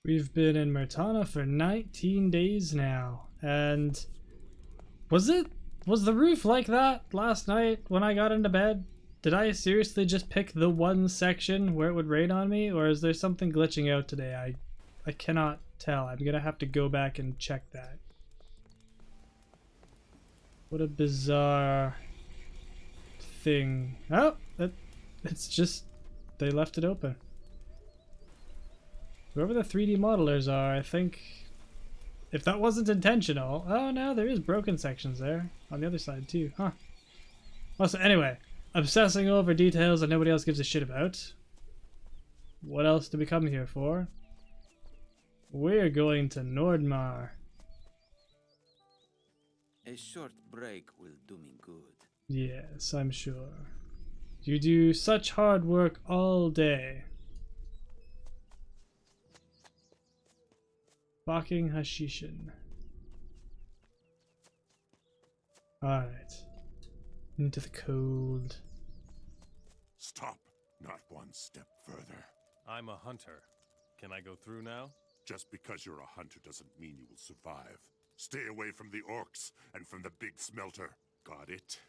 We've been in Mertana for 19 days now, and was the roof like that last night when I got into bed? Did I seriously just pick the one section where it would rain on me, or is there something glitching out today? I cannot tell. I'm gonna have to go back and check that. What a bizarre thing. Oh, it's just they left it open. Whoever the 3D modelers are, I think, if that wasn't intentional. Oh no, there is broken sections there on the other side too, huh? Well, so anyway, obsessing over details that nobody else gives a shit about. What else do we come here for? We're going to Nordmar. A short break will do me good. Yes, I'm sure. You do such hard work all day. Fucking Hashishin. Alright. Into the cold. Stop. Not one step further. I'm a hunter. Can I go through now? Just because you're a hunter doesn't mean you will survive. Stay away from the orcs and from the big smelter. Got it?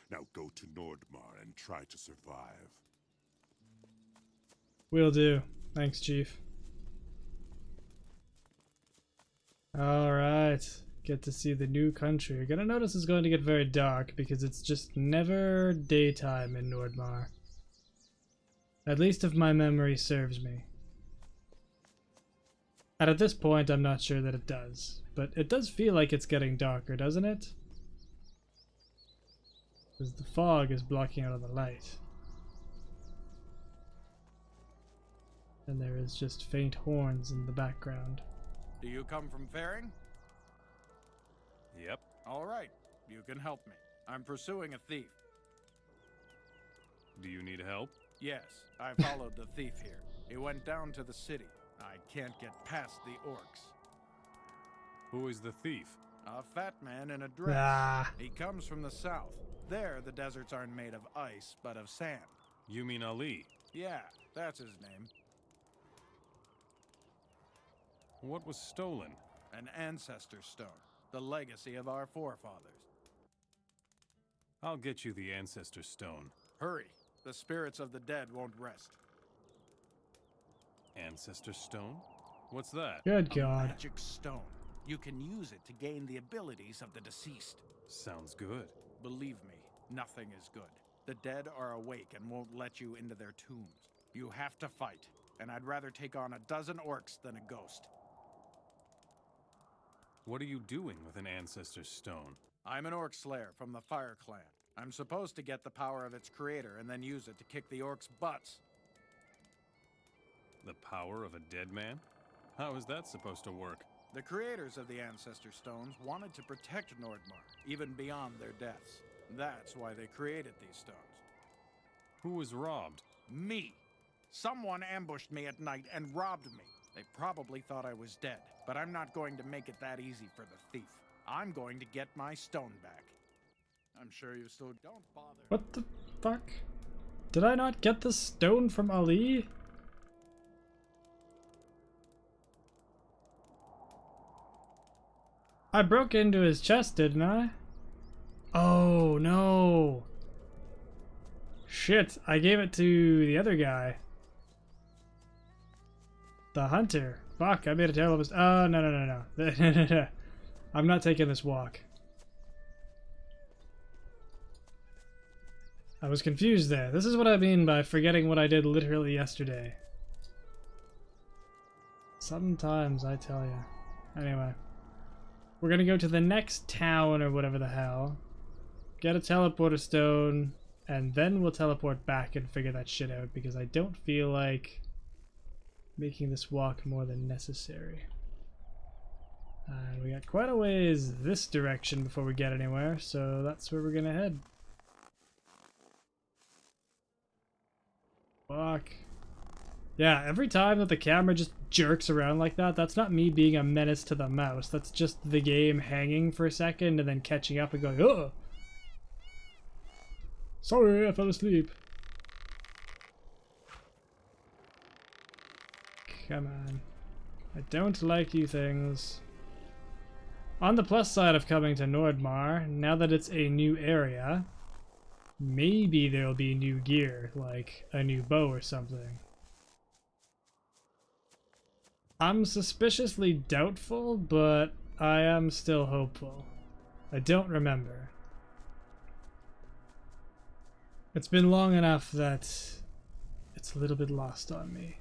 Now go to Nordmar and try to survive. Will do. Thanks, Chief. Alright. Get to see the new country. You're gonna notice it's going to get very dark because it's just never daytime in Nordmar. At least if my memory serves me. And at this point, I'm not sure that it does. But it does feel like it's getting darker, doesn't it? Because the fog is blocking out the light. And there is just faint horns in the background. Do you come from Faring? Yep. All right, you can help me. I'm pursuing a thief. Do you need help? Yes, I followed the thief here. He went down to the city. I can't get past the orcs. Who is the thief? A fat man in a dress. Ah. He comes from the south. There, the deserts aren't made of ice, but of sand. You mean Ali? Yeah, that's his name. What was stolen? An ancestor stone, the legacy of our forefathers. I'll get you the ancestor stone. Hurry, the spirits of the dead won't rest. Ancestor stone? What's that? Good A God. magic stone. You can use it to gain the abilities of the deceased. Sounds good. Believe me, nothing is good. The dead are awake and won't let you into their tombs. You have to fight, and I'd rather take on a dozen orcs than a ghost. What are you doing with an ancestor stone? I'm an orc slayer from the Fire Clan. I'm supposed to get the power of its creator and then use it to kick the orcs' butts. The power of a dead man? How is that supposed to work? The creators of the ancestor stones wanted to protect Nordmar, even beyond their deaths. That's why they created these stones. Who was robbed? Me! Someone ambushed me at night and robbed me. They probably thought I was dead, but I'm not going to make it that easy for the thief. I'm going to get my stone back. I'm sure you still don't bother. What the fuck? Did I not get the stone from Ali? I broke into his chest, didn't I? Oh, no. Shit, I gave it to the other guy. The hunter. Fuck, I made a terrible mistake. Oh, no. I'm not taking this walk. I was confused there. This is what I mean by forgetting what I did literally yesterday. Sometimes, I tell you. Anyway. We're gonna go to the next town or whatever the hell. Get a teleporter stone. And then we'll teleport back and figure that shit out. Because I don't feel like making this walk more than necessary. And we got quite a ways this direction before we get anywhere. So that's where we're gonna head. Fuck. Yeah, every time that the camera just jerks around like that, that's not me being a menace to the mouse. That's just the game hanging for a second and then catching up and going, oh! Sorry, I fell asleep. Come on. I don't like you things. On the plus side of coming to Nordmar, now that it's a new area, maybe there'll be new gear, like a new bow or something. I'm suspiciously doubtful, but I am still hopeful. I don't remember. It's been long enough that it's a little bit lost on me.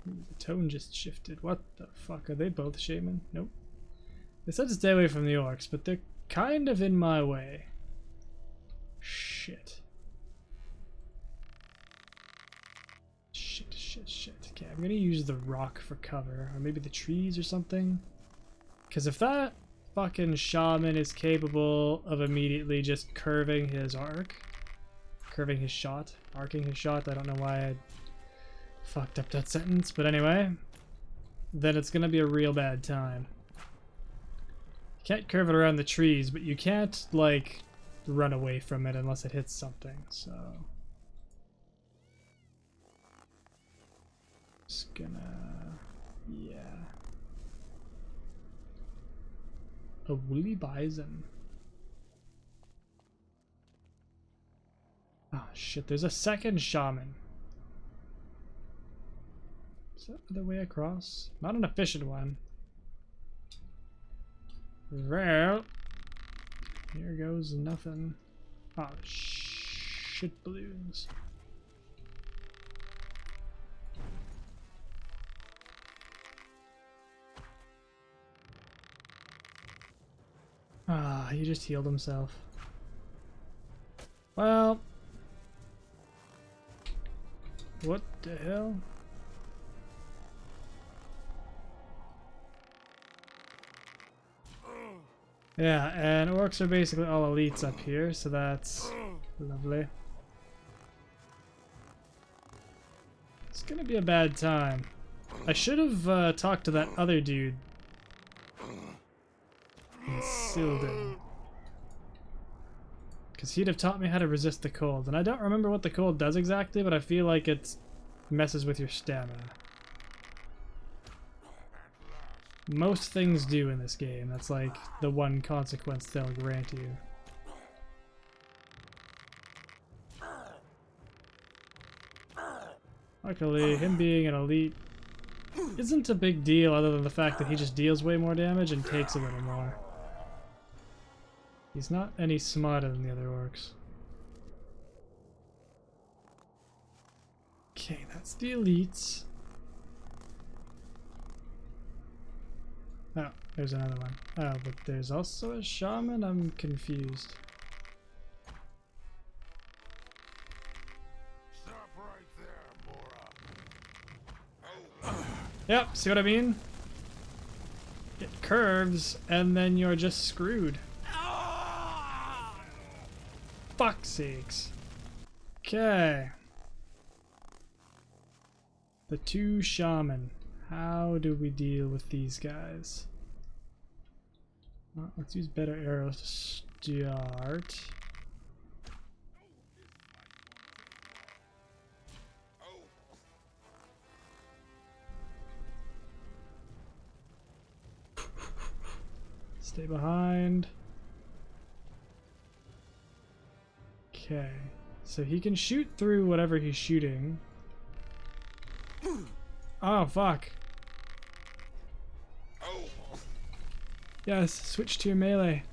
Ooh, the tone just shifted. What the fuck? Are they both shaman? Nope. They said to stay away from the orcs, but they're kind of in my way. Shit. Shit. Okay, I'm gonna use the rock for cover, or maybe the trees or something. Because if that fucking shaman is capable of immediately just curving his arc, arcing his shot, I don't know why I fucked up that sentence, but anyway, then it's gonna be a real bad time. You can't curve it around the trees, but you can't, like, run away from it unless it hits something, so... Just gonna... yeah. A woolly bison. Oh shit, there's a second shaman. Is that the way across? Not an efficient one. Well, here goes nothing. Oh shit balloons. Ah, he just healed himself. Well, what the hell? Yeah, and orcs are basically all elites up here, so that's lovely. It's gonna be a bad time. I should have talked to that other dude in Silden, because he'd have taught me how to resist the cold, and I don't remember what the cold does exactly, but I feel like it messes with your stamina. Most things do in this game. That's like the one consequence they'll grant you. Luckily, him being an elite isn't a big deal other than the fact that he just deals way more damage and takes a little more. He's not any smarter than the other orcs. Okay, that's the elites. Oh, there's another one. Oh, but there's also a shaman? I'm confused. Stop right there, Mora. Yep, see what I mean? It curves, and then you're just screwed. Fuck's sakes. Okay. The two shaman. How do we deal with these guys? Well, let's use better arrows to start. Stay behind. Okay, so he can shoot through whatever he's shooting. Oh, fuck. Yes, switch to your melee.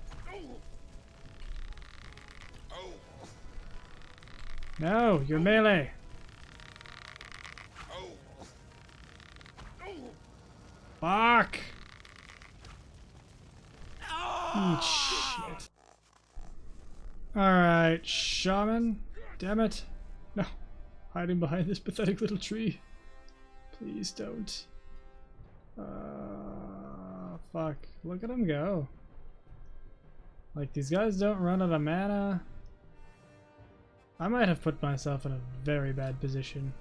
No, your melee. Fuck. Eat shit. Alright, shaman. Damn it. No. Hiding behind this pathetic little tree. Please don't. Fuck. Look at him go. Like, these guys don't run out of mana. I might have put myself in a very bad position.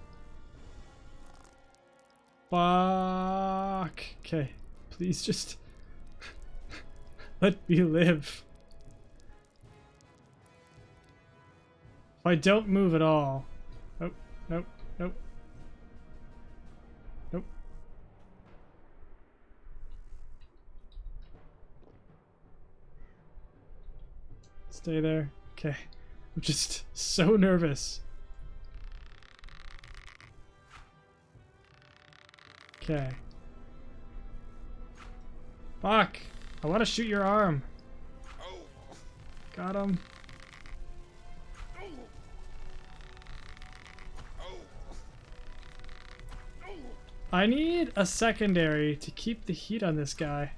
Fuck. Okay. Please just let me live. If I don't move at all. Nope. Nope. Nope. Nope. Stay there. Okay. I'm just so nervous. Okay. Fuck! I want to shoot your arm. Got him. I need a secondary to keep the heat on this guy.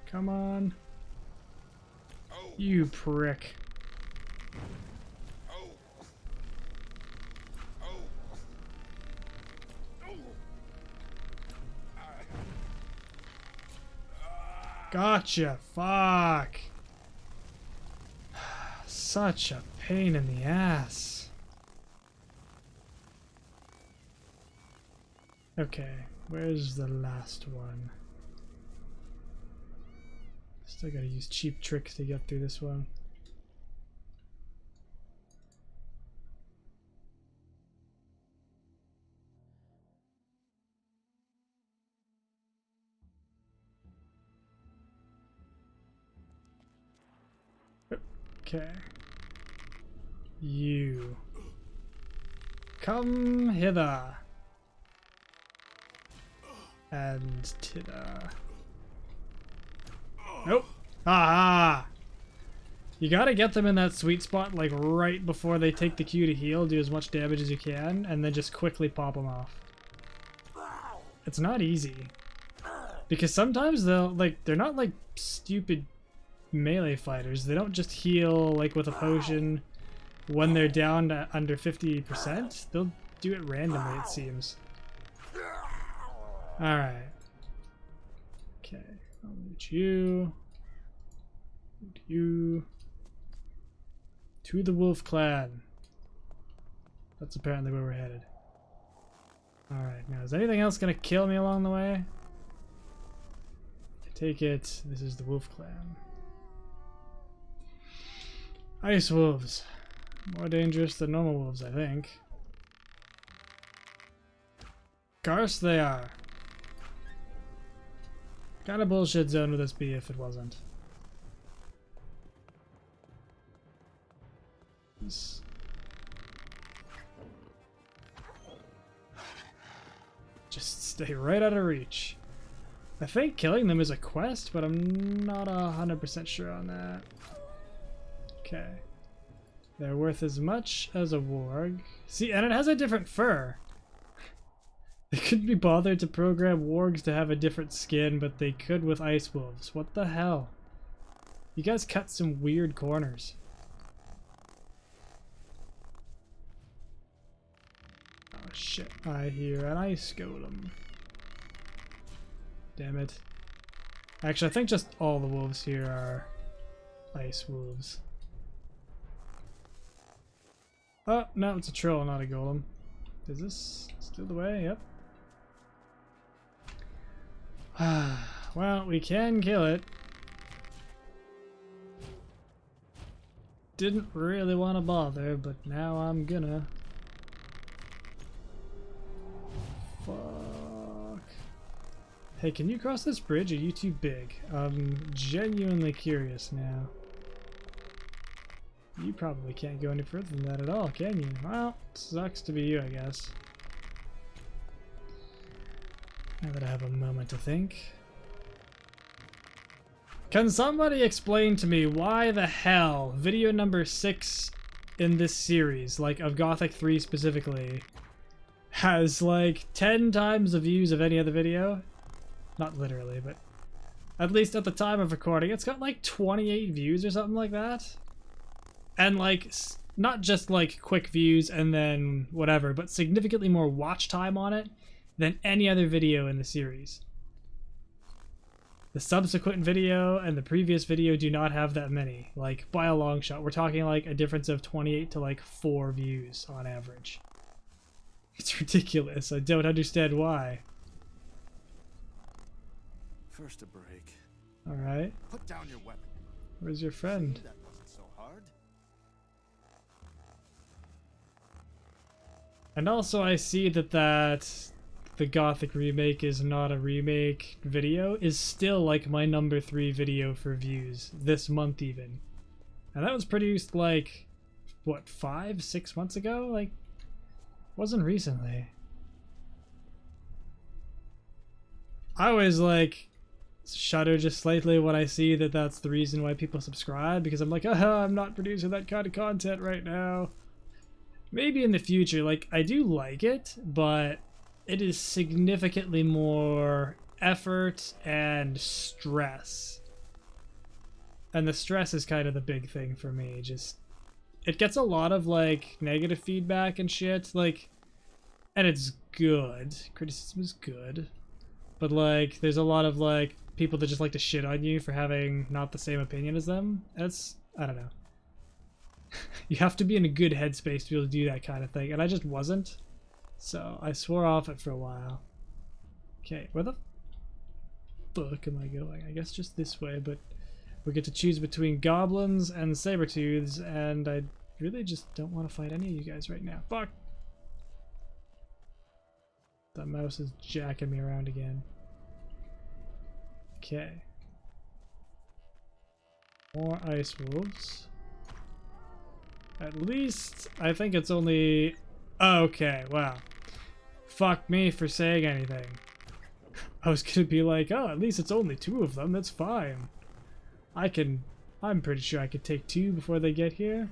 Come on. You prick. Gotcha. Fuck. Such a pain in the ass. Okay, where's the last one? Still gotta use cheap tricks to get through this one. Okay. You. Come hither. And tither. Nope. Ah! You gotta get them in that sweet spot, like right before they take the Q to heal, do as much damage as you can, and then just quickly pop them off. It's not easy. Because sometimes they're not like stupid melee fighters. They don't just heal like with a potion when they're down to under 50%. They'll do it randomly, it seems. Alright. Okay. I'll loot you. Loot you. To the Wolf Clan. That's apparently where we're headed. Alright, now is anything else gonna kill me along the way? I take it this is the Wolf Clan. Ice wolves. More dangerous than normal wolves, I think. Course they are. What kind of bullshit zone would this be if it wasn't? Just stay right out of reach. I think killing them is a quest, but I'm not 100% sure on that. Okay. They're worth as much as a warg. See, and it has a different fur. They couldn't be bothered to program wargs to have a different skin, but they could with ice wolves. What the hell? You guys cut some weird corners. Oh shit, I hear an ice golem. Damn it. Actually, I think just all the wolves here are ice wolves. Oh, no, it's a troll, not a golem. Is this still the way? Yep. Well, we can kill it. Didn't really want to bother, but now I'm gonna. Fuck. Hey, can you cross this bridge? Are you too big? I'm genuinely curious now. You probably can't go any further than that at all, can you? Well, sucks to be you, I guess. Now that I have a moment to think. Can somebody explain to me why the hell video number 6 in this series, like of Gothic 3 specifically, has like 10 times the views of any other video? Not literally, but at least at the time of recording, it's got like 28 views or something like that. And like, not just like quick views and then whatever, but significantly more watch time on it than any other video in the series. The subsequent video and the previous video do not have that many, like by a long shot. We're talking like a difference of 28 to like 4 views on average. It's ridiculous. I don't understand why. First a break. Alright. Put down your weapon. Where's your friend? That wasn't so hard. And also I see that the Gothic remake is not a remake video is still like my number 3 video for views this month even. And that was produced like, what, 5-6 months ago? Like, wasn't recently. I always like shudder just slightly when I see that that's the reason why people subscribe, because I'm like, I'm not producing that kind of content right now. Maybe in the future, like, I do like it, but it is significantly more effort and stress. And the stress is kind of the big thing for me. Just, it gets a lot of, like, negative feedback and shit, like, and it's good. Criticism is good. But, like, there's a lot of, like, people that just like to shit on you for having not the same opinion as them. That's, I don't know. You have to be in a good headspace to be able to do that kind of thing, and I just wasn't. So I swore off it for a while. Okay, where the fuck am I going? I guess just this way, but we get to choose between goblins and saber-tooths, and I really just don't want to fight any of you guys right now. Fuck! The mouse is jacking me around again. Okay. More ice wolves. At least, I think it's only... Okay, wow. Fuck me for saying anything. I was gonna be like, oh, at least it's only 2 of them, that's fine. I'm pretty sure I could take 2 before they get here.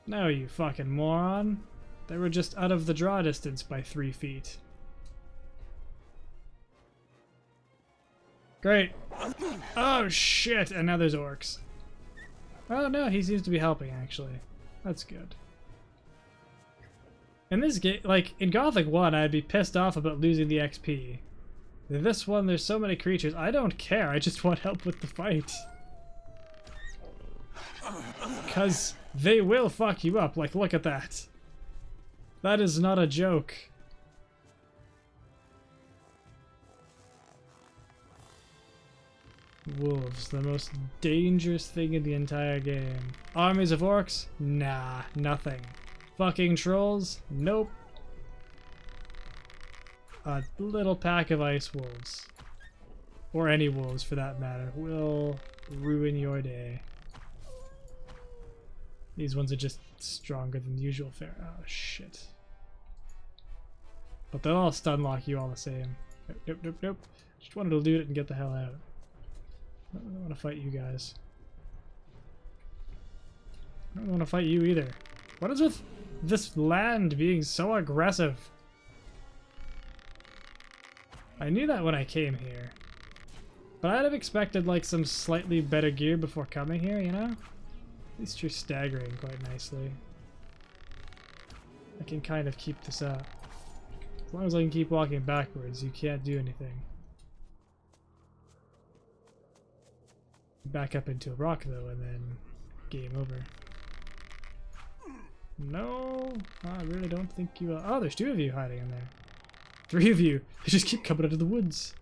No, you fucking moron. They were just out of the draw distance by 3 feet. Great. Oh shit, and now there's orcs. Oh no, he seems to be helping actually. That's good. In this game, like in Gothic 1, I'd be pissed off about losing the XP. In this one, there's so many creatures, I don't care, I just want help with the fight. Because they will fuck you up, like look at that. That is not a joke. Wolves, the most dangerous thing in the entire game. Armies of orcs? Nah, nothing. Fucking trolls? Nope. A little pack of ice wolves, or any wolves for that matter, will ruin your day. These ones are just stronger than usual fare. Oh shit. But they'll all stun lock you all the same. Nope, nope, nope, nope. Just wanted to loot it and get the hell out. I don't want to fight you guys. I don't want to fight you either. What is with this land being so aggressive? I knew that when I came here. But I'd have expected like some slightly better gear before coming here, you know? At least you're staggering quite nicely. I can kind of keep this up. As long as I can keep walking backwards, you can't do anything. Back up into a rock though, and then game over. No, I really don't think you will. Oh, there's 2 of you hiding in there. 3 of you. They just keep coming out of the woods.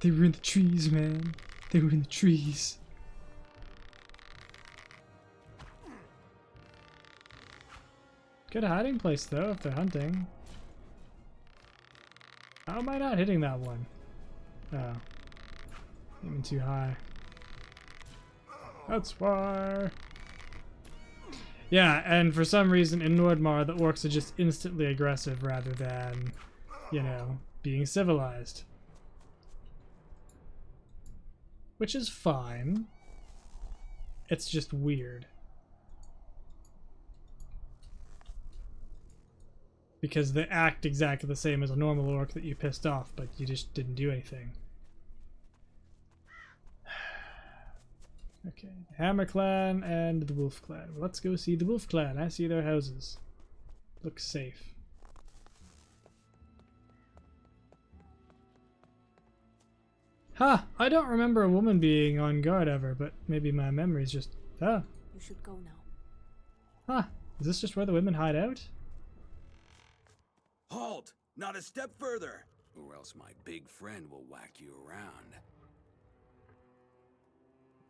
They were in the trees, man. They were in the trees. Good hiding place though, if they're hunting. How am I not hitting that one? Oh. Even too high. That's why. Yeah, and for some reason in Nordmar, the orcs are just instantly aggressive rather than, you know, being civilized. Which is fine. It's just weird. Because they act exactly the same as a normal orc that you pissed off, but you just didn't do anything. Okay, Hammer Clan and the Wolf Clan. Well, let's go see the Wolf Clan. I see their houses. Looks safe. Ha! I don't remember a woman being on guard ever, but maybe my memory's just... Ah. You should go now. Huh. Is this just where the women hide out? Halt! Not a step further, or else my big friend will whack you around.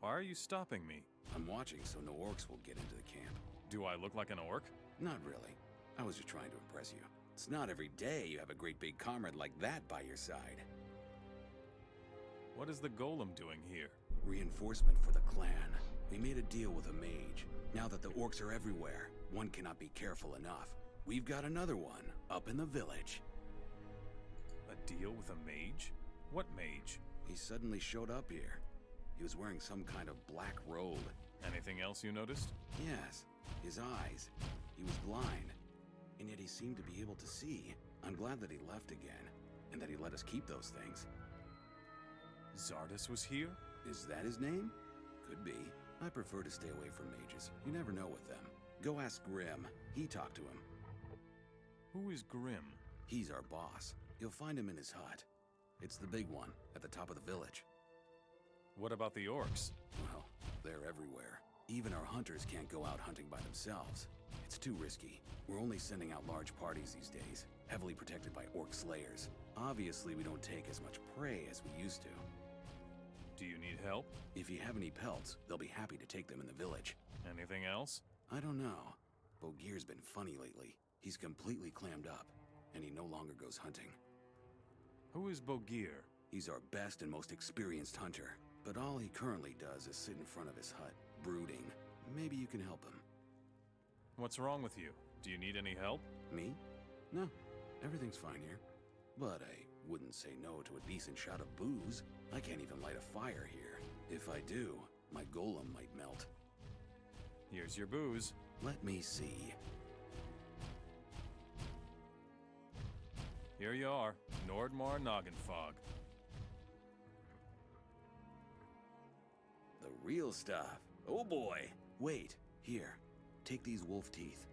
Why are you stopping me? I'm watching so no orcs will get into the camp. Do I look like an orc? Not really. I was just trying to impress you. It's not every day you have a great big comrade like that by your side. What is the golem doing here? Reinforcement for the clan. We made a deal with a mage. Now that the orcs are everywhere, one cannot be careful enough. We've got another one up in the village. A deal with a mage? What mage? He suddenly showed up here. He was wearing some kind of black robe. Anything else you noticed? Yes, his eyes. He was blind, and yet he seemed to be able to see. I'm glad that he left again, and that he let us keep those things. Zardus was here? Is that his name? Could be. I prefer to stay away from mages. You never know with them. Go ask Grim. He talked to him. Who is Grim? He's our boss. You'll find him in his hut. It's the big one, at the top of the village. What about the orcs? Well, they're everywhere. Even our hunters can't go out hunting by themselves. It's too risky. We're only sending out large parties these days, heavily protected by orc slayers. Obviously, we don't take as much prey as we used to. Do you need help? If you have any pelts, they'll be happy to take them in the village. Anything else? I don't know. Bogir's been funny lately. He's completely clammed up, and he no longer goes hunting. Who is Bogir? He's our best and most experienced hunter, but all he currently does is sit in front of his hut, brooding. Maybe you can help him. What's wrong with you? Do you need any help? Me? No, everything's fine here. But I wouldn't say no to a decent shot of booze. I can't even light a fire here. If I do, my golem might melt. Here's your booze. Let me see. Here you are, Nordmar Noggenfog. The real stuff. Oh boy. Wait, here. Take these wolf teeth.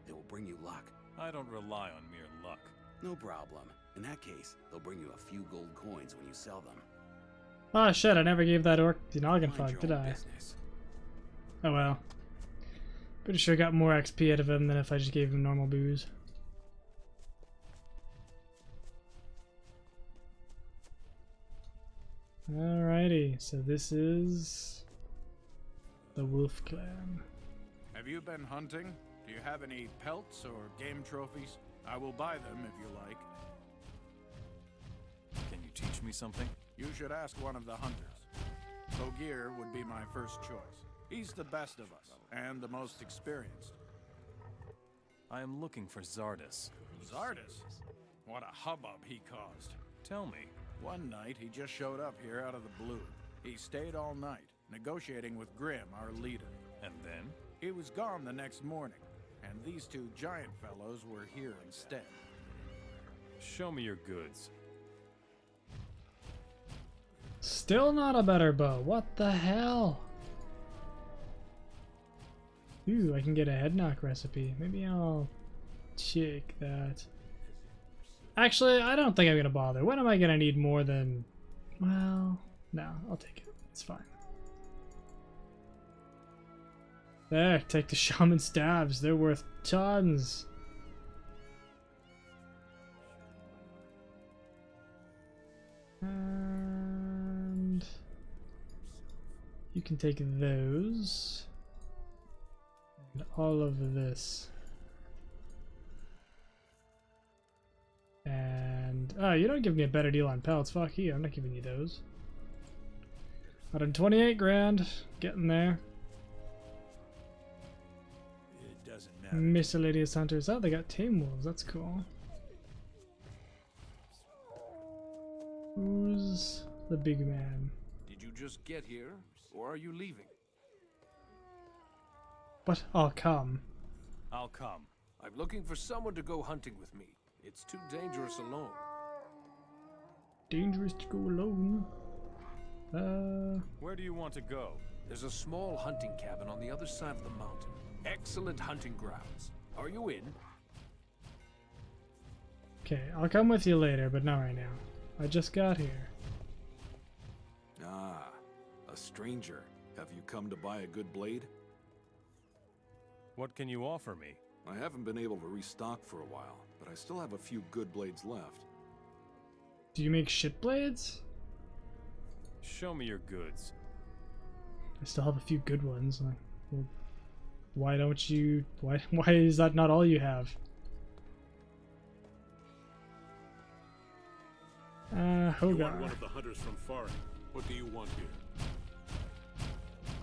They will bring you luck. I don't rely on mere luck. No problem. In that case, they'll bring you a few gold coins when you sell them. Oh shit, I never gave that orc the noggin Mind fog, your did own I? business. Oh well. Pretty sure I got more XP out of him than if I just gave him normal booze. Alrighty, so this is the Wolf Clan. Have you been hunting? Do you have any pelts or game trophies? I will buy them if you like. Can you teach me something? You should ask one of the hunters. Bogir would be my first choice. He's the best of us, and the most experienced. I am looking for Zardus. Zardus? What a hubbub he caused. Tell me. One night, he just showed up here out of the blue. He stayed all night, negotiating with Grim, our leader. And then? He was gone the next morning, and these two giant fellows were here instead. Show me your goods. Still not a better bow. What the hell? Ooh, I can get a head knock recipe. Maybe I'll check that. Actually, I don't think I'm gonna bother. When am I gonna need more than... Well, no, I'll take it. It's fine. There, take the shaman stabs. They're worth tons. And you can take those. And all of this. And oh, you don't give me a better deal on pelts. Fuck you, I'm not giving you those. 128 grand, getting there. It doesn't matter. Miscellaneous hunters. Oh, they got tame wolves. That's cool. Who's the big man? Did you just get here, or are you leaving? But I'll come. I'll come. I'm looking for someone to go hunting with me. It's too dangerous alone. Dangerous to go alone. Where do you want to go? There's a small hunting cabin on the other side of the mountain. Excellent hunting grounds. Are you in? Okay, I'll come with you later, but not right now. I just got here. Ah, a stranger. Have you come to buy a good blade? What can you offer me? I haven't been able to restock for a while, but I still have a few good blades left. Do you make shit blades? Show me your goods. I still have a few good ones. Like, well, why don't you? Why is that not all you have? You are Hogar. one of the hunters from Faring. What do you want here?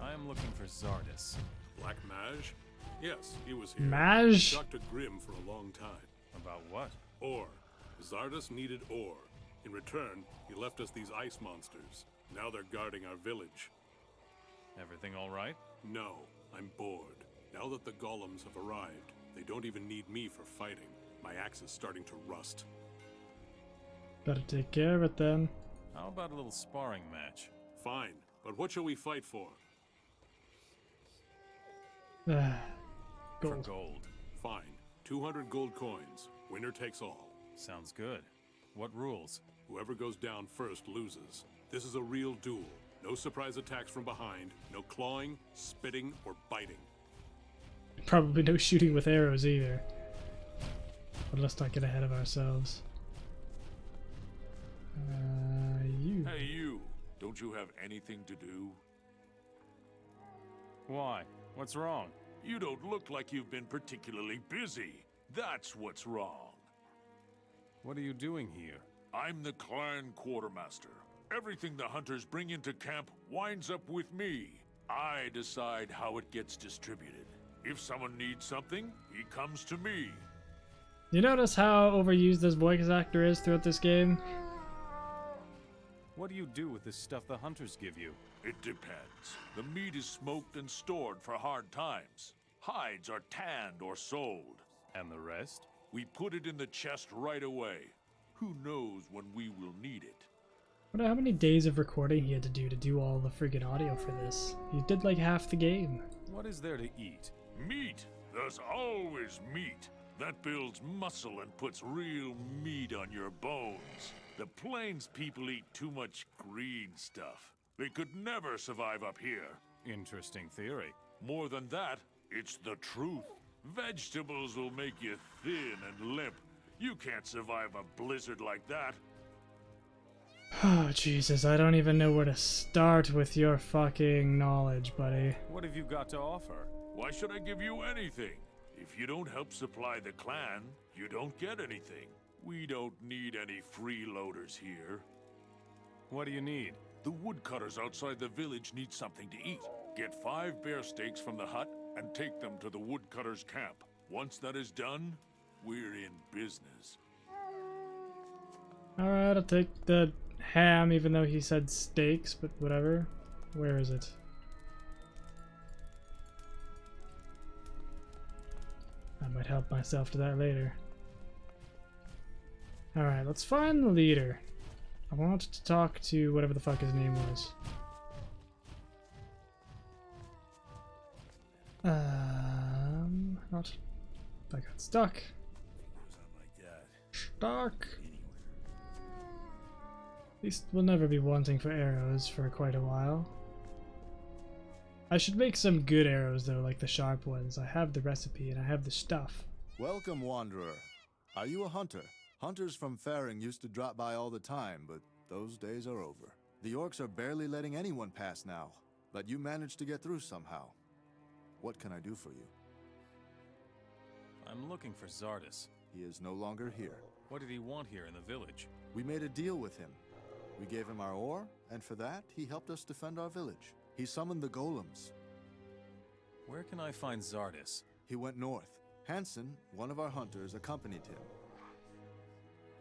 I am looking for Zardis. Black Mage? Yes, he was here. Mage? Talked to Grim for a long time. About what? Ore. Zardis needed ore. In return, he left us these ice monsters. Now they're guarding our village. Everything all right? No, I'm bored. Now that the golems have arrived, they don't even need me for fighting. My axe is starting to rust. Better take care of it then. How about a little sparring match? Fine, but what shall we fight for? Gold. For gold. Fine, 200 gold coins. Winner takes all. Sounds good. What rules? Whoever goes down first loses. This is a real duel. No surprise attacks from behind, no clawing, spitting, or biting. Probably no shooting with arrows either. But let's not get ahead of ourselves. You. Hey, you. Don't you have anything to do? Why? What's wrong? You don't look like you've been particularly busy. That's what's wrong. What are you doing here? I'm the clan quartermaster. Everything the hunters bring into camp winds up with me. I decide how it gets distributed. If someone needs something, he comes to me. You notice how overused this voice actor is throughout this game? What do you do with this stuff the hunters give you? It depends. The meat is smoked and stored for hard times. Hides are tanned or sold. And the rest? We put it in the chest right away. Who knows when we will need it? I wonder how many days of recording he had to do all the friggin' audio for this. He did like half the game. What is there to eat? Meat. There's always meat. That builds muscle and puts real meat on your bones. The plains people eat too much green stuff. They could never survive up here. Interesting theory. More than that, it's the truth. Vegetables will make you thin and limp. You can't survive a blizzard like that. Oh, Jesus, I don't even know where to start with your fucking knowledge, buddy. What have you got to offer? Why should I give you anything? If you don't help supply the clan, you don't get anything. We don't need any freeloaders here. What do you need? The woodcutters outside the village need something to eat. Get 5 bear steaks from the hut and take them to the woodcutters' camp. Once that is done, we're in business. Alright, I'll take the ham, even though he said steaks, but whatever. Where is it? I might help myself to that later. Alright, let's find the leader. I want to talk to whatever the fuck his name was. Not. I got stuck. Stuck. At least we'll never be wanting for arrows for quite a while. I should make some good arrows though, like the sharp ones. I have the recipe and I have the stuff. Welcome, Wanderer. Are you a hunter? Hunters from Faring used to drop by all the time, but those days are over. The orcs are barely letting anyone pass now, but you managed to get through somehow. What can I do for you? I'm looking for Zardis. He is no longer here. What did he want here in the village? We made a deal with him. We gave him our ore, and for that, he helped us defend our village. He summoned the golems. Where can I find Zardis? He went north. Hansen, one of our hunters, accompanied him.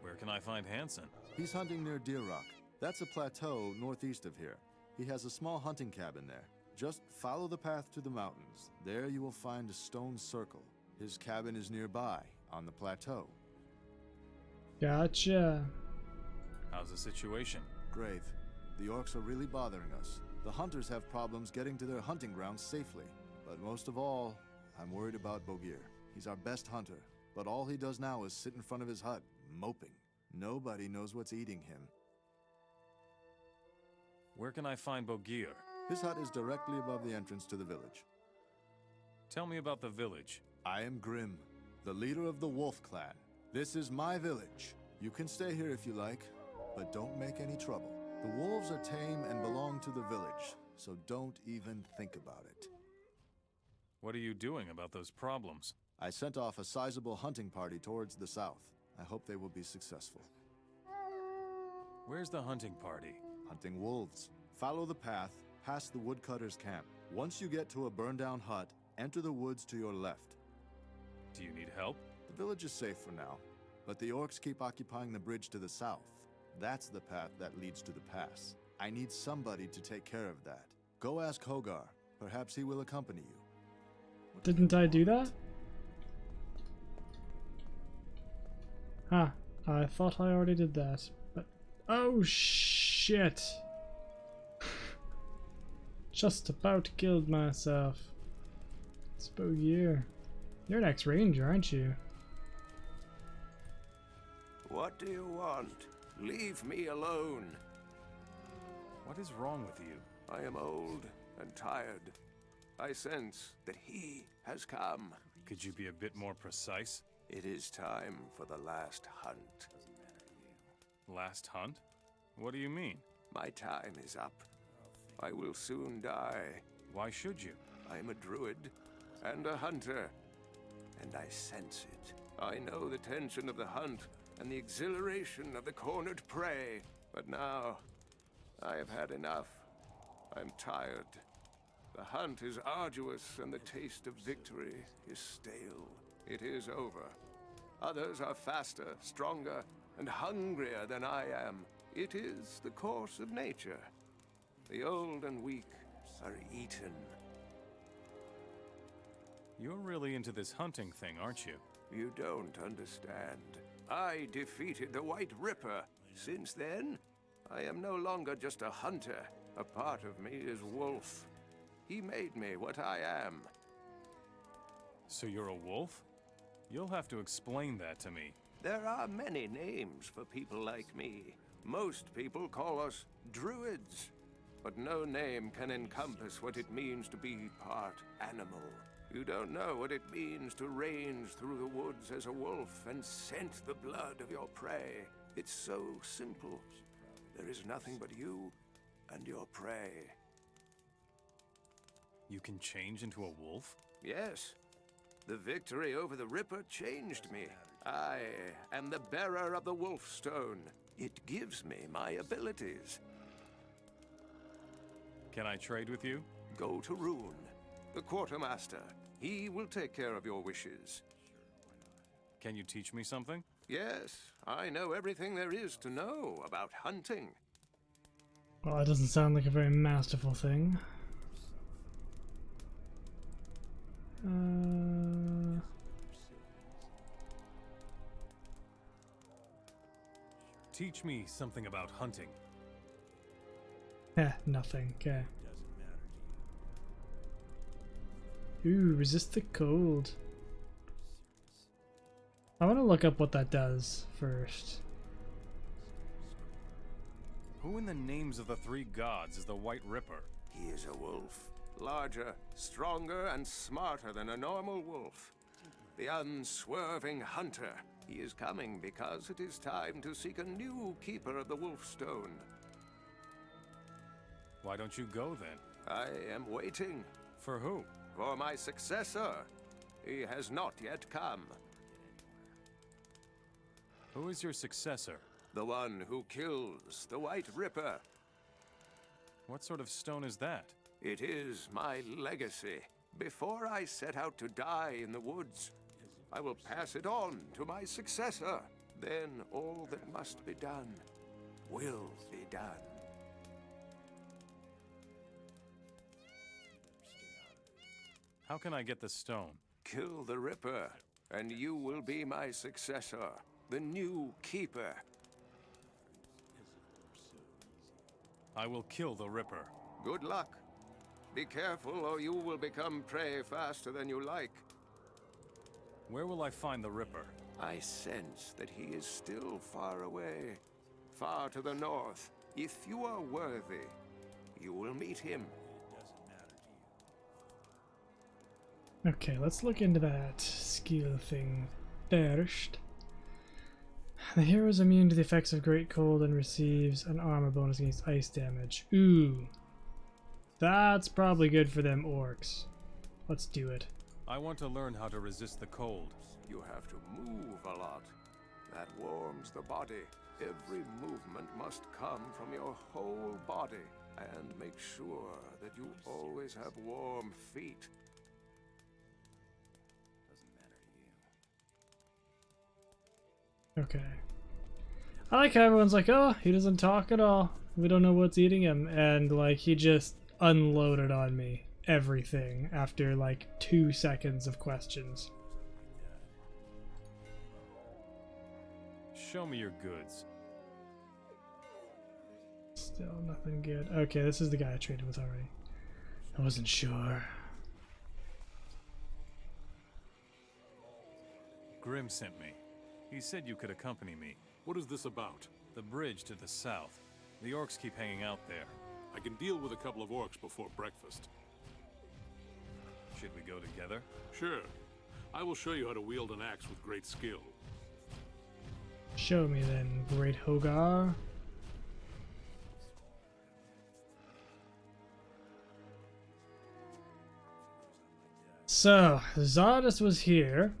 Where can I find Hansen? He's hunting near Deer Rock. That's a plateau northeast of here. He has a small hunting cabin there. Just follow the path to the mountains. There you will find a stone circle. His cabin is nearby, on the plateau. Gotcha. How's the situation? Grave. The orcs are really bothering us. The hunters have problems getting to their hunting grounds safely. But most of all, I'm worried about Bogir. He's our best hunter, but all he does now is sit in front of his hut, moping. Nobody knows what's eating him. Where can I find Bogir? His hut is directly above the entrance to the village. Tell me about the village. I am Grim, the leader of the Wolf Clan. This is my village. You can stay here if you like, but don't make any trouble. The wolves are tame and belong to the village, so don't even think about it. What are you doing about those problems? I sent off a sizable hunting party towards the south. I hope they will be successful. Where's the hunting party? Hunting wolves. Follow the path past the woodcutter's camp. Once you get to a burned-down hut, enter the woods to your left. Do you need help? The village is safe for now, but the orcs keep occupying the bridge to the south. That's the path that leads to the pass. I need somebody to take care of that. Go ask Hogar. Perhaps he will accompany you. Didn't I do that? Huh. I thought I already did that. But oh shit. Just about killed myself. It's Bogier. You're an ex-ranger, aren't you? What do you want? Leave me alone. What is wrong with you? I am old and tired. I sense that he has come. Could you be a bit more precise? It is time for the last hunt. Last hunt? What do you mean? My time is up. I will soon die. Why should you? I'm a druid and a hunter, and I sense it. I know the tension of the hunt and the exhilaration of the cornered prey, but now I have had enough. I'm tired. The hunt is arduous and the taste of victory is stale. It is over. Others are faster, stronger, and hungrier than I am. It is the course of nature. The old and weak are eaten. You're really into this hunting thing, aren't you? You don't understand. I defeated the White Ripper. Since then, I am no longer just a hunter. A part of me is wolf. He made me what I am. So you're a wolf? You'll have to explain that to me. There are many names for people like me. Most people call us druids. But no name can encompass what it means to be part animal. You don't know what it means to range through the woods as a wolf and scent the blood of your prey. It's so simple. There is nothing but you and your prey. You can change into a wolf? Yes. The victory over the Ripper changed me. I am the bearer of the Wolf Stone. It gives me my abilities. Can I trade with you? Go to Rune, the quartermaster. He will take care of your wishes. Can you teach me something? Yes, I know everything there is to know about hunting. Well, that doesn't sound like a very masterful thing. Teach me something about hunting. Nothing. Okay. Ooh, resist the cold. I want to look up what that does first. Who in the names of the three gods is the White Ripper? He is a wolf. Larger, stronger, and smarter than a normal wolf. The unswerving hunter. He is coming because it is time to seek a new keeper of the Wolf Stone. Why don't you go then? I am waiting. For who? For my successor. He has not yet come. Who is your successor? The one who kills the White Ripper. What sort of stone is that? It is my legacy. Before I set out to die in the woods, I will pass it on to my successor. Then all that must be done will be done. How can I get the stone? Kill the Ripper, and you will be my successor, the new keeper. I will kill the Ripper. Good luck. Be careful, or you will become prey faster than you like. Where will I find the Ripper? I sense that he is still far away, far to the north. If you are worthy, you will meet him. Okay, let's look into that skill thing first. The hero is immune to the effects of Great Cold and receives an armor bonus against ice damage. Ooh. That's probably good for them orcs. Let's do it. I want to learn how to resist the cold. You have to move a lot. That warms the body. Every movement must come from your whole body, and make sure that you always have warm feet. Okay. I like how everyone's like, oh, he doesn't talk at all. We don't know what's eating him. And, like, he just unloaded on me everything after, like, 2 seconds of questions. Show me your goods. Still nothing good. Okay, this is the guy I traded with already. I wasn't sure. Grim sent me. He said you could accompany me. What is this about? The bridge to the south. The orcs keep hanging out there. I can deal with a couple of orcs before breakfast. Should we go together? Sure. I will show you how to wield an axe with great skill. Show me then, Great Hogar. So, Zardas was here.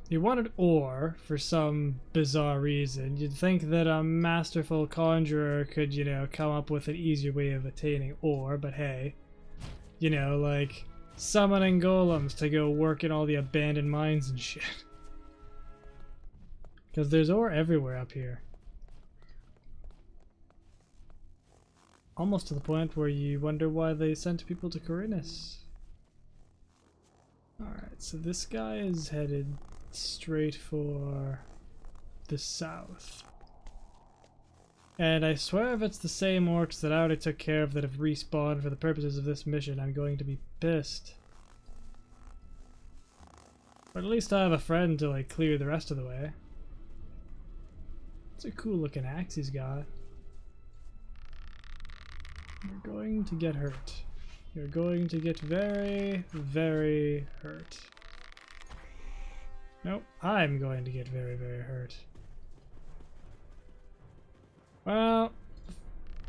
He wanted ore for some bizarre reason. You'd think that a masterful conjurer could, you know, come up with an easier way of attaining ore, but hey. You know, like, summoning golems to go work in all the abandoned mines and shit. Because there's ore everywhere up here. Almost to the point where you wonder why they sent people to Corinus. Alright, so this guy is headed straight for the south. And I swear if it's the same orcs that I already took care of that have respawned for the purposes of this mission, I'm going to be pissed. But at least I have a friend to, like, clear the rest of the way. It's a cool looking axe he's got. You're going to get hurt. You're going to get very, very hurt. Nope, I'm going to get very, very hurt. Well,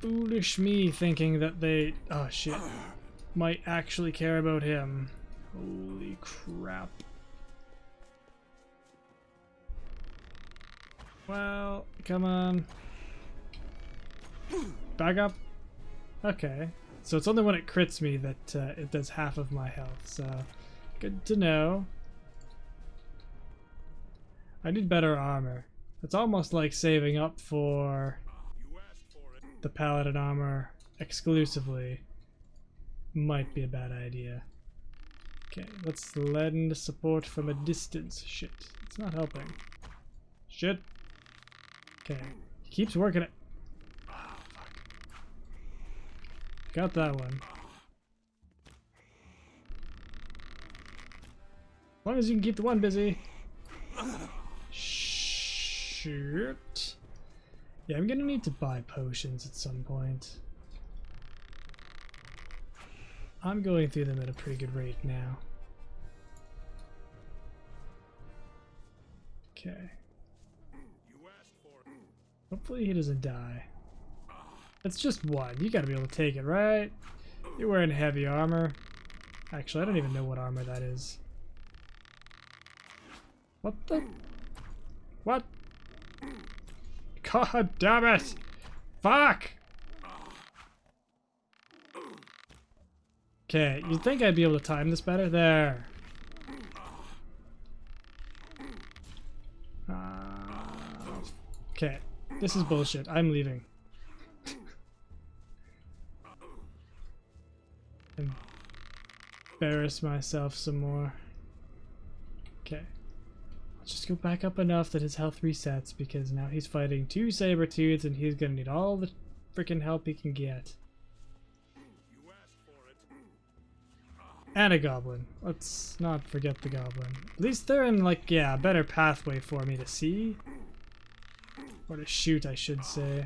foolish me thinking that they, oh shit, might actually care about him. Holy crap. Well, come on. Back up. Okay. So it's only when it crits me that it does half of my health, so good to know. I need better armor. It's almost like saving up for the paladin armor exclusively might be a bad idea. Okay, let's lend support from a distance. Shit, it's not helping. Shit. Okay, he keeps working it. Got that one. As long as you can keep the one busy. Shit. Yeah, I'm gonna need to buy potions at some point. I'm going through them at a pretty good rate now. Okay. Hopefully he doesn't die. It's just one. You gotta be able to take it, right? You're wearing heavy armor. Actually, I don't even know what armor that is. What the? What? God damn it! Fuck! Okay, you'd think I'd be able to time this better. There. Okay, this is bullshit. I'm leaving. Embarrass myself some more. Okay. Let's just go back up enough that his health resets, because now he's fighting 2 saber-tooths and he's gonna need all the freaking help he can get. And a goblin. Let's not forget the goblin. At least they're in, like, yeah, a better pathway for me to see. Or to shoot, I should say.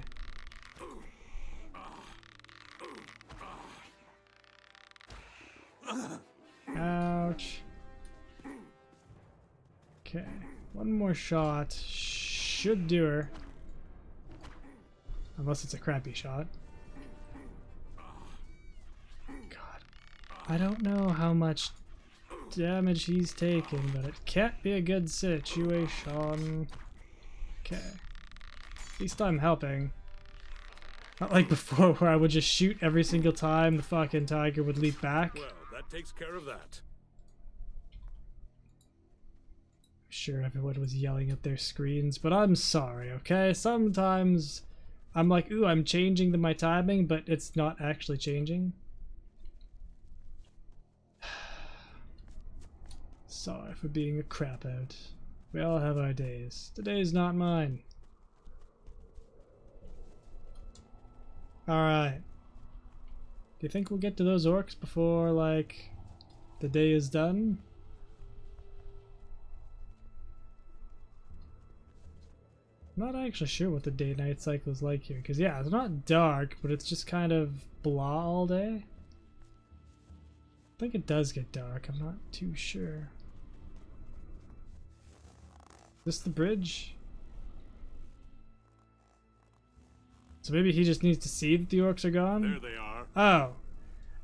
Ouch. Okay, one more shot should do her. Unless it's a crappy shot. God, I don't know how much damage he's taking, but it can't be a good situation. Okay. At least I'm helping. Not like before where I would just shoot every single time the fucking tiger would leap back. Well, that takes care of that. I'm sure everyone was yelling at their screens, but I'm sorry, okay? Sometimes I'm like, ooh, I'm changing my timing, but it's not actually changing. Sorry for being a crap out. We all have our days. Today's not mine. Alright. Do you think we'll get to those orcs before, like, the day is done? I'm not actually sure what the day-night cycle is like here, because yeah, it's not dark, but it's just kind of blah all day. I think it does get dark, I'm not too sure. Is this the bridge? So maybe he just needs to see that the orcs are gone? There they are. Oh.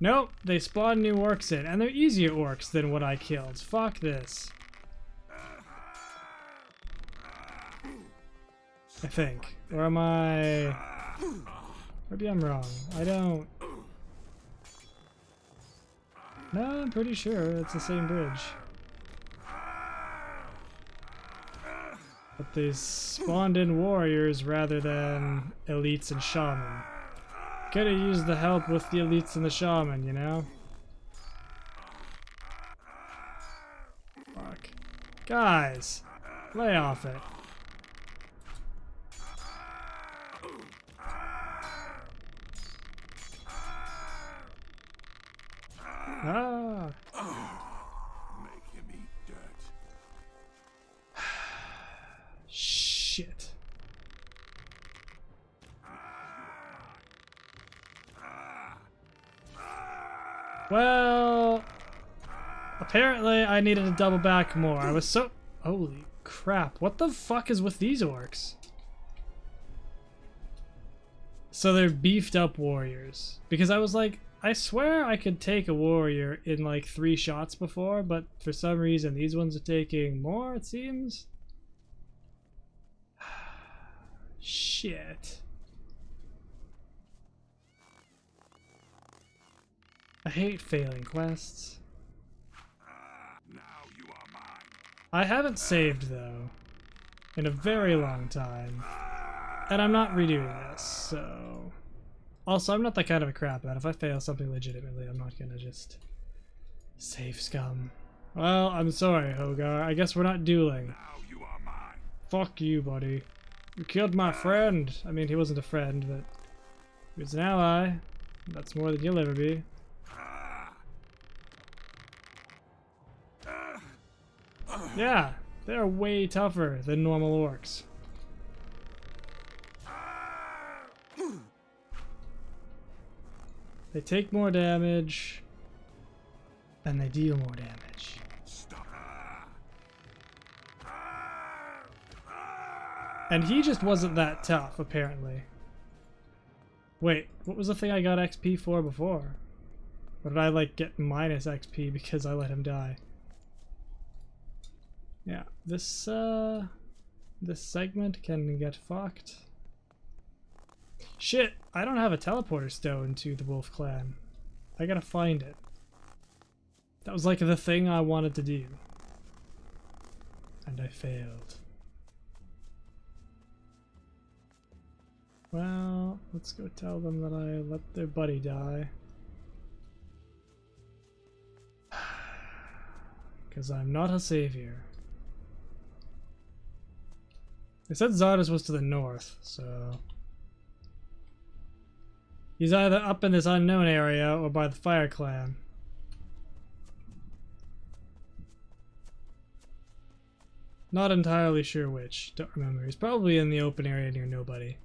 Nope, they spawn new orcs in, and they're easier orcs than what I killed. Fuck this. I think. Or am I... Maybe I'm wrong. I don't... No, I'm pretty sure it's the same bridge. But they spawned in warriors rather than elites and shaman. Could have used the help with the elites and the shaman, you know? Fuck. Guys! Lay off it. Ah! Make him eat dirt. Shit. Well, apparently I needed to double back more. I was so... Holy crap. What the fuck is with these orcs? So they're beefed up warriors. Because I was like, I swear I could take a warrior in like 3 shots before, but for some reason these ones are taking more, it seems. Shit. I hate failing quests. Now you are mine. I haven't saved though in a very long time, and I'm not redoing this, so... Also, I'm not that kind of a crap out. If I fail something legitimately, I'm not gonna just save scum. Well, I'm sorry, Hogar. I guess we're not dueling. Now you are mine. Fuck you, buddy. You killed my friend. I mean, he wasn't a friend, but he was an ally. That's more than you'll ever be. Yeah, they're way tougher than normal orcs. They take more damage, and they deal more damage. And he just wasn't that tough, apparently. Wait, what was the thing I got XP for before? Or did I, like, get minus XP because I let him die? Yeah, this segment can get fucked. Shit, I don't have a teleporter stone to the Wolf Clan. I gotta find it. That was like the thing I wanted to do. And I failed. Well, let's go tell them that I let their buddy die. Because I'm not a savior. They said Zardos was to the north, so... He's either up in this unknown area or by the Fire Clan. Not entirely sure which. Don't remember. He's probably in the open area near nobody.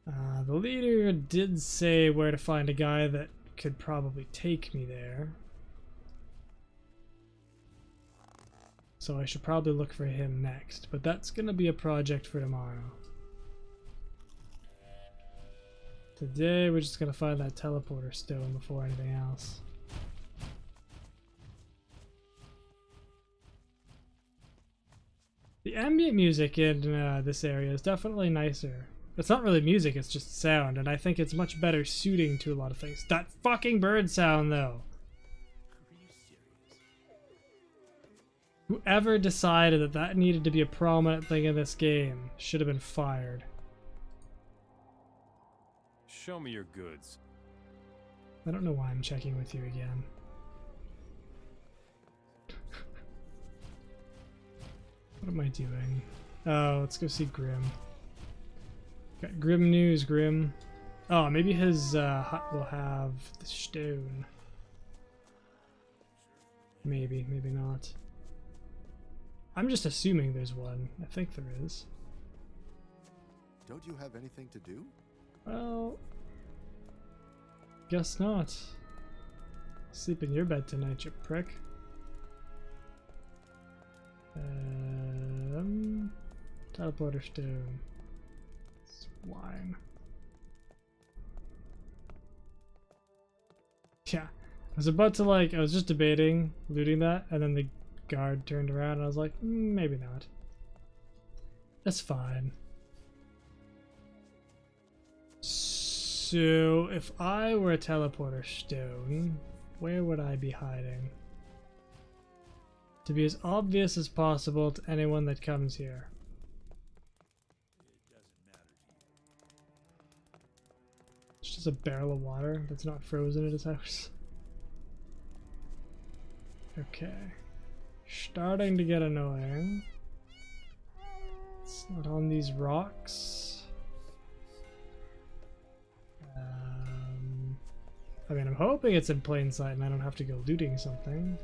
The leader did say where to find a guy that could probably take me there. So I should probably look for him next. But that's gonna be a project for tomorrow. Today we're just gonna find that teleporter stone before anything else. The ambient music in this area is definitely nicer. It's not really music, it's just sound, and I think it's much better suiting to a lot of things. That fucking bird sound, though. Whoever decided that that needed to be a prominent thing in this game should have been fired. Show me your goods. I don't know why I'm checking with you again. What am I doing? Oh, let's go see Grim. Got Grim news, Grim. Oh, maybe his hut will have the stone. Maybe, maybe not. I'm just assuming there's one. I think there is. Don't you have anything to do? Well, guess not. Sleep in your bed tonight, you prick. Teleporter stone. Swine. Yeah, I was about to I was just debating looting that, and then the guard turned around and I was like, maybe not. That's fine. So, if I were a teleporter stone, where would I be hiding? To be as obvious as possible to anyone that comes here. It's just a barrel of water that's not frozen at his house. Okay. Starting to get annoying. It's not on these rocks. I mean, I'm hoping it's in plain sight and I don't have to go looting something.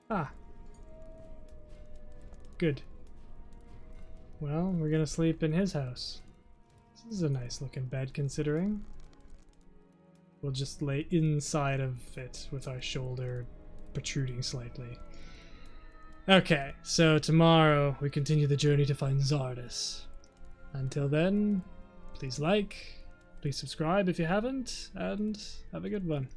Ah. Good. Well, we're gonna sleep in his house. This is a nice looking bed considering. We'll just lay inside of it with our shoulder protruding slightly. Okay, so tomorrow we continue the journey to find Zardis. Until then, please like, please subscribe if you haven't, and have a good one.